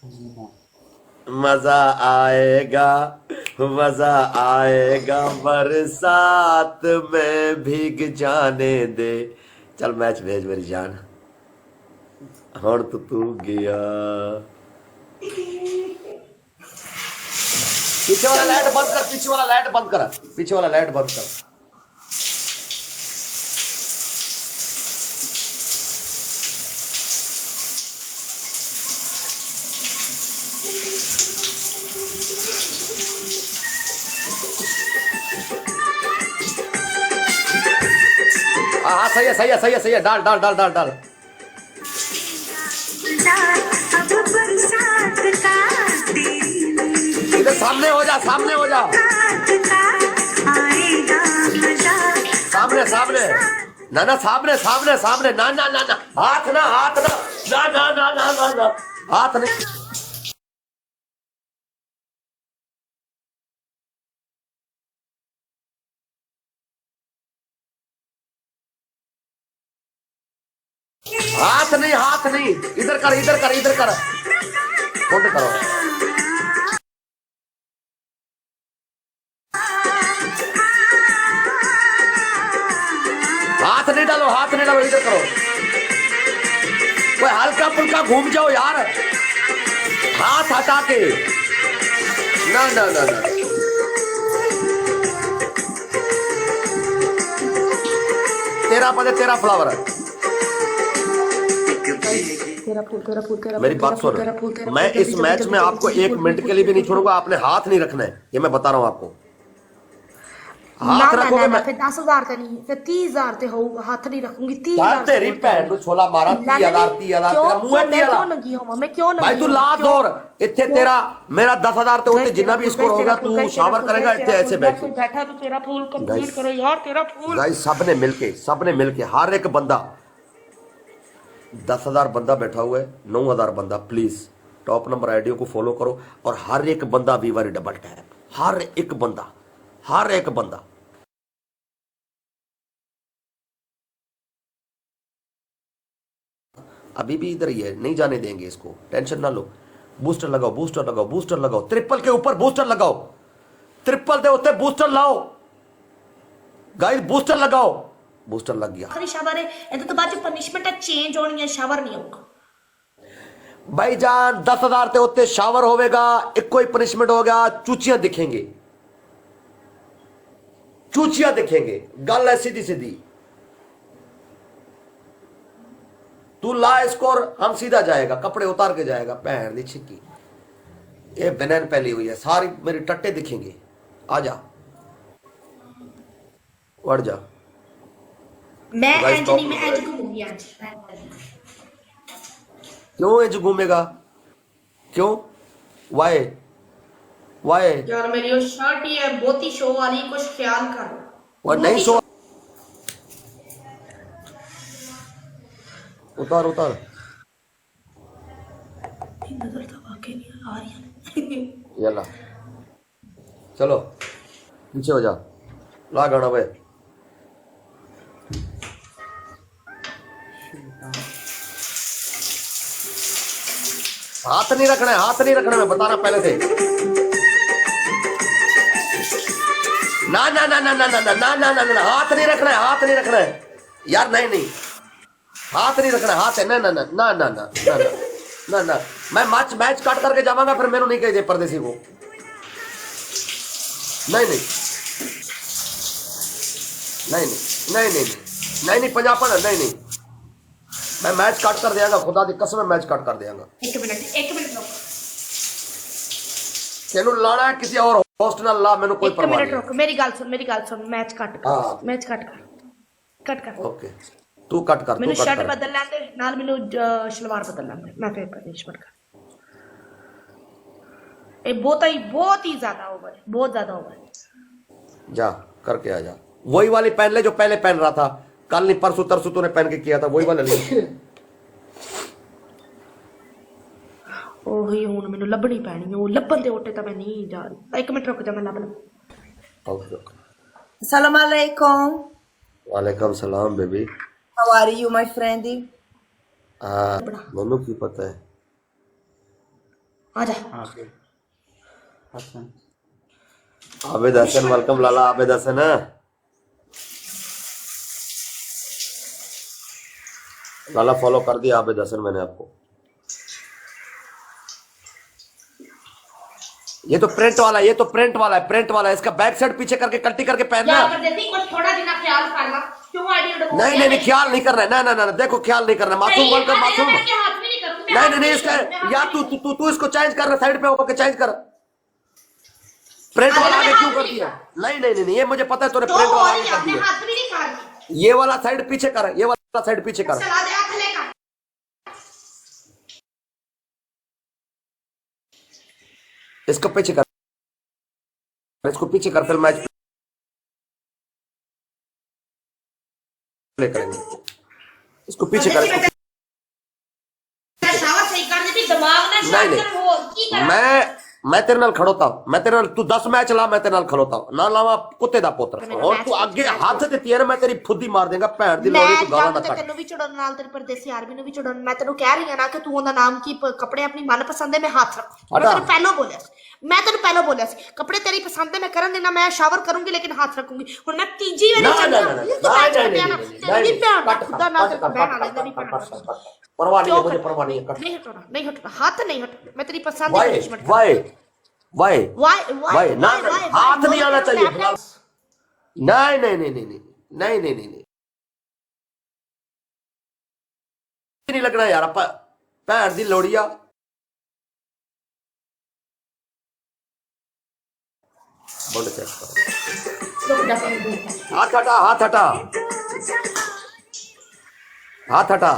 मजा आएगा, मजा आएगा, बरसात में भीग जाने दे। चल मैच भेज मेरी जान, हण तो तू गया। पीछे वाला लाइट बंद कर, पीछे वाला लाइट बंद कर, पीछे वाला लाइट बंद कर। हाँ सही है, सही है, सही है, सही है। डाल डाल डाल डाल डाल। इधर सामने हो जा, सामने हो जा, सामने सामने। ना ना सामने सामने सामने। ना ना ना ना, हाथ ना, हाथ ना, ना ना ना ना ना ना, हाथ नहीं। हाथ नहीं, हाथ नहीं। इधर कर, इधर कर, इधर कर। फोटो करो। हाथ नहीं डालो, हाथ नहीं डालो, इधर करो। कोई हल्का फुल्का घूम जाओ यार, हाथ हटा के। ना ना ना ना, तेरा पद, तेरा फ्लावर है। तेरा फूल, तेरा फूल, तेरा मेरी बात सुन, मैं इस मैच में आपको 1 मिनट के लिए भी नहीं छोड़ूंगा। आपने हाथ नहीं रखना है, ये मैं बता रहा हूं आपको। हाथ रखोगे मैं फिर 10,000 ते नहीं, फिर 30,000 ते होगा। हाथ नहीं रखूंगी। 30,000 तेरी भैन को छोला मारा। 30,000 30,000 तेरा मुंह है। मैं क्यों लगी हूं? मैं क्यों लगी? भाई तू ला दौर इतने, तेरा मेरा 10,000 ते होते जितना भी स्कोर होगा तू शावर करेगा इतने ऐसे बैठ के। बैठा तो तेरा फूल कंप्लीट करो यार, तेरा फूल। गाइस सबने मिलके हर एक बंदा 10,000 बंदा बैठा हुआ है, 9,000 बंदा। प्लीज टॉप नंबर आईडियो को फॉलो करो और हर एक बंदा वीवर डबल टैप, हर एक बंदा, हर एक बंदा। अभी भी इधर ही है, नहीं जाने देंगे इसको, टेंशन ना लो। बूस्टर लगाओ, बूस्टर लगाओ, बूस्टर लगाओ। ट्रिपल के ऊपर बूस्टर लगाओ, ट्रिपल दे उत्ते बूस्टर लाओ गाइस, बूस्टर लगाओ। बूस्टर लग गया। आखिरी शावर है, ਇਹਦੇ ਤੋਂ ਬਾਅਦ ਪਨਿਸ਼ਮੈਂਟ चेंज होनी है, शावर नहीं होगा। भाईजान 10,000 ते उत्ते शावर होवेगा, एक कोई पनिशमेंट हो गया, चूचियां दिखेंगे, चूचियां दिखेंगे। गल है सीधी सीधी। तू ला स्कोर, हम सीधा जाएगा, कपड़े उतार के जाएगा। पैर दी छिक्की, ये बनैन पहली हुई है, सारी मेरी टट्टे दिखेंगे। आ जा, उड़ जा। मैं गाइस इंज टॉप नहीं, मैं इंज घूमूंगी आज। क्यों इंज घूमेगा? क्यों? Why why? यार मेरी वो शर्ट ही है बहुत ही शो वाली, कुछ ख्याल कर। और नहीं सो, उतार उतार। नजर तो वाकई नहीं आ रही है। यला चलो पीछे हो जा, ला गाना भाई। हाथ नहीं रखना है, हाथ नहीं रखना है, मैं बता रहा पहले से। ना ना ना ना ना ना ना ना ना ना ना, हाथ नहीं रखना है, हाथ नहीं रखना है यार। नहीं नहीं, हाथ नहीं रखना, हाथ है। ना ना ना ना ना ना ना ना ना। मैं मैच मैच काट करके जावांगा, फिर मैंने नहीं कही दे परदेसी को। नहीं नहीं नहीं नहीं नहीं नहीं नहीं नहीं, पंजाबन है। नहीं नहीं, मैं मैच काट कर देंगा, खुदा दी कसम, मैच काट कर देंगा। एक मिनट रुक, तेनू लाना है किसी और होस्ट ना ला, मैंने कोई परवाह नहीं। रुक, मेरी गल सुन, मैच कट कर, मैच कट कर। ओके तू कट कर, मैंने तू कट शर्ट कर। बदल लैंदे नाल, मैंने शलवार बदल लैंदे, मैं फिर पनिशमेंट कर। ये बहुत ही ज्यादा ओवर है, बहुत ज्यादा ओवर है। जा करके आ जा। वही वाली पहन ले जो पहले पहन रहा था, कल नहीं परसों तरसों तूने पहन के किया था, वही वाला ले। ਉਹੀ ਹੁਣ ਮੈਨੂੰ ਲੱਭਣੀ ਪੈਣੀ, ਉਹ ਲੱਭਣ ਦੇ ਓਟੇ ਤਾਂ ਮੈਂ ਨਹੀਂ ਜਾ ਰਹੀ। 1 ਮਿੰਟ रुक जा, मैं ਲੱਭ ਲਾਂ। Okay okay. Assalamu alaikum. वालेकुम सलाम baby. How are you, my friend? हाँ, मनु की पता है। आजा आबिद हसन वेलकम लाला आबिद हसन। लाला फॉलो कर दिया आबिद हसन मैंने आपको। ये तो प्रिंट वाला, ये तो प्रिंट वाला है, प्रिंट वाला है। इसका बैक साइड पीछे करके कल्टी करके पहनना। क्या कर देती कुछ थोड़ा जिना ख्याल करना क्यों आईडी उड़को। नहीं नहीं नहीं ख्याल नहीं करना है, ना ना ना देखो ख्याल नहीं करना, मासूम बोलकर मासूम। नहीं नहीं नहीं इसका यार तू तू तू तू इसको चेंज कर, साइड पे होकर चेंज कर। प्रिंट वाला आगे क्यों कर दिया? नहीं नहीं नहीं ये मुझे पता है तूने तो प्रिंट वाला और आगे कर अपने दिया। हाथ भी नहीं कर ये वाला साइड पीछे कर, ये वाला साइड पीछे कर। चला दे हाथ लेकर। इसको पीछे कर, इसको पीछे कर, फिर मैच प्ले करेंगे। इसको पीछे कर, इसको शावर सही कर देती दिमाग ना नहीं शांत हो की कर। मैं तेरे नाल खड़ोता हूं, मैं तेरे नाल, तू 10 मैच ला, मैं तेरे नाल खड़ोता हूं ना लावा कुत्ते दा पुत्र। और तू आगे हाथ देती है ना मैं तेरी फुद्दी मार देगा भैन दी लोड़ी। तू गाਲਾਂ ना ਕੱਢ। ਤੈਨੂੰ ਵੀ ਚੜਨ ਨਾਲ ਤੇਰੇ ਪਰਦੇਸੀ ਆਰਮੀ ਨੂੰ ਵੀ ਚੜਨ। ਮੈਂ ਤੈਨੂੰ ਕਹਿ ਰਹੀ ਹਾਂ ਨਾ ਕਿ ਤੂੰ ਉਹਦਾ ਨਾਮ ਕੀ ਕੱਪੜੇ ਆਪਣੀ ਮਨਪਸੰਦ ਦੇ ਮੈਂ ਹੱਥ ਰੱਖ। ਮੈਂ ਤੈਨੂੰ ਪਹਿਲਾਂ ਬੋਲਿਆ ਸੀ, ਮੈਂ ਤੈਨੂੰ ਪਹਿਲਾਂ ਬੋਲਿਆ ਸੀ ਕੱਪੜੇ ਤੇਰੀ ਪਸੰਦ ਦੇ ਮੈਂ ਕਰਨ ਦੇਣਾ, ਮੈਂ ਸ਼ਾਵਰ ਕਰੂੰਗੀ ਲੇਕਿਨ ਹੱਥ ਰੱਖੂੰਗੀ। ਹੁਣ ਮੈਂ ਤੀਜੀ ਵਾਰੀ परवाह नहीं है मुझे, परवाह नहीं है। नहीं हटना, नहीं हटना, हाथ नहीं हटना। मैं तेरी पसंद वाई वाई वाई वाई ना हाथ नहीं आना चाहिए। नहीं नहीं नहीं नहीं नहीं नहीं नहीं नहीं नहीं लगना यार भैन दी लोड़िया। बोल चेक करो, हाथ हटा, हाथ हटा, हाथ हटा।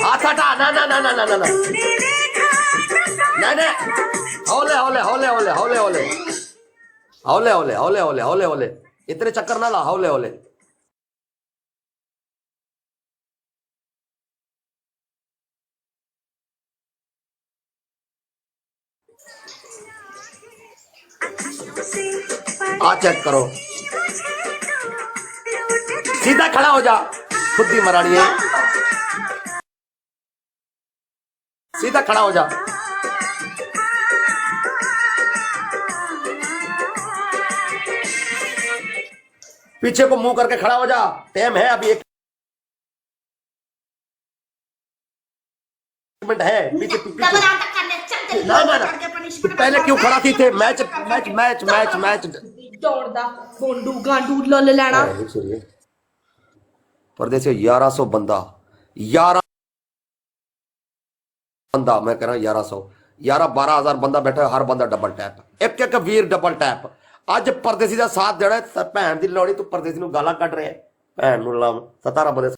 हाथ हटा, ना ना ना ना ना ना ना नहीं हौले हौले हौले हौले हौले हौले हौले हौले हौले हौले हौले हौले इतने चक्कर ना ला, हौले हौले। आ चेक करो, सीधा खड़ा हो जा, खुद ही मरानी है। सीधा खड़ा हो जा। पीछे को मुंह करके खड़ा हो जा, टाइम है अभी 1 मिनट है। पीछे पीछे ना ना ना पहले क्यों खड़ा थी थे? मैच मैच मैच मैच मैच दौड़दा गोंडू गांडू लल लेना। परदेसी 1100 बंदा, 11 बंदा मैं कह रहा 1100 11 12,000 बंदा बैठा है, हर बंदा डबल टैप, एक एक वीर डबल टैप। अज परदेसी का साथ देना भैन की लौड़ी, तू परदेसी गाला कट रहा है भैन 17 बंदे